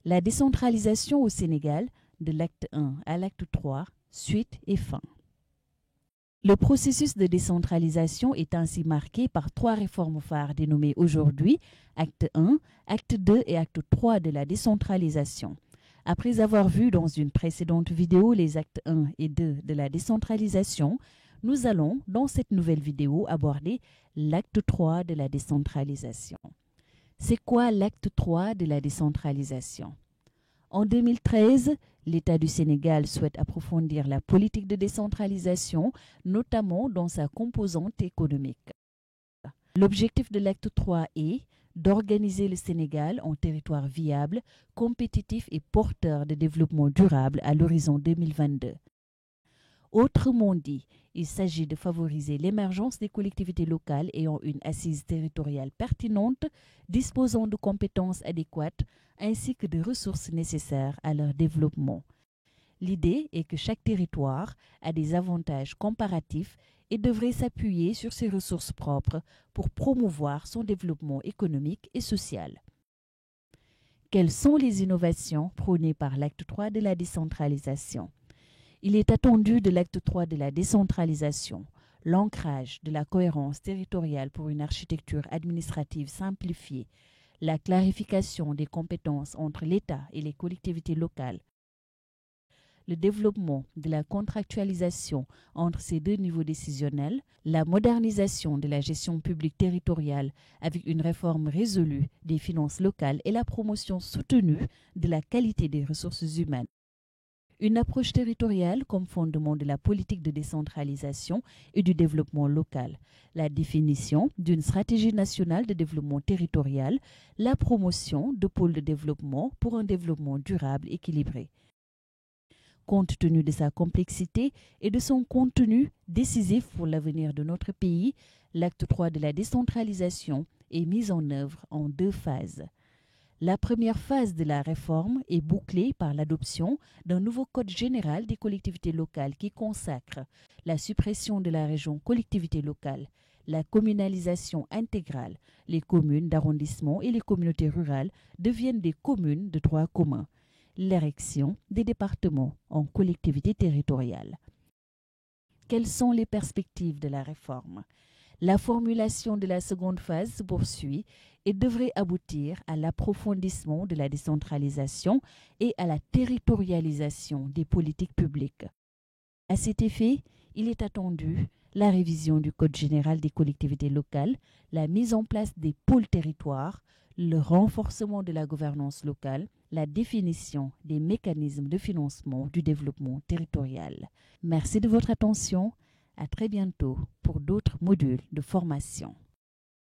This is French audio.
La décentralisation au Sénégal, de l'acte 1 à l'acte 3, suite et fin. Le processus de décentralisation est ainsi marqué par 3 réformes phares dénommées aujourd'hui acte 1, acte 2 et acte 3 de la décentralisation. Après avoir vu dans une précédente vidéo les actes 1 et 2 de la décentralisation, nous allons dans cette nouvelle vidéo aborder l'acte 3 de la décentralisation. C'est quoi l'acte 3 de la décentralisation? En 2013, l'État du Sénégal souhaite approfondir la politique de décentralisation, notamment dans sa composante économique. L'objectif de l'acte 3 est d'organiser le Sénégal en territoire viable, compétitif et porteur de développement durable à l'horizon 2022. Autrement dit, il s'agit de favoriser l'émergence des collectivités locales ayant une assise territoriale pertinente, disposant de compétences adéquates, ainsi que de ressources nécessaires à leur développement. L'idée est que chaque territoire a des avantages comparatifs et devrait s'appuyer sur ses ressources propres pour promouvoir son développement économique et social. Quelles sont les innovations prônées par l'acte 3 de la décentralisation? Il est attendu de l'acte 3 de la décentralisation l'ancrage de la cohérence territoriale pour une architecture administrative simplifiée, la clarification des compétences entre l'État et les collectivités locales, le développement de la contractualisation entre ces deux niveaux décisionnels, la modernisation de la gestion publique territoriale avec une réforme résolue des finances locales et la promotion soutenue de la qualité des ressources humaines. Une approche territoriale comme fondement de la politique de décentralisation et du développement local, la définition d'une stratégie nationale de développement territorial, la promotion de pôles de développement pour un développement durable équilibré. Compte tenu de sa complexité et de son contenu décisif pour l'avenir de notre pays, l'acte 3 de la décentralisation est mis en œuvre en 2 phases. La première phase de la réforme est bouclée par l'adoption d'un nouveau code général des collectivités locales qui consacre la suppression de la région collectivité locale, la communalisation intégrale. Les communes d'arrondissement et les communautés rurales deviennent des communes de droit commun. L'érection des départements en collectivité territoriale. Quelles sont les perspectives de la réforme? La formulation de la seconde phase se poursuit et devrait aboutir à l'approfondissement de la décentralisation et à la territorialisation des politiques publiques. À cet effet, il est attendu la révision du Code général des collectivités locales, la mise en place des pôles territoires, le renforcement de la gouvernance locale, la définition des mécanismes de financement du développement territorial. Merci de votre attention. À très bientôt pour d'autres modules de formation.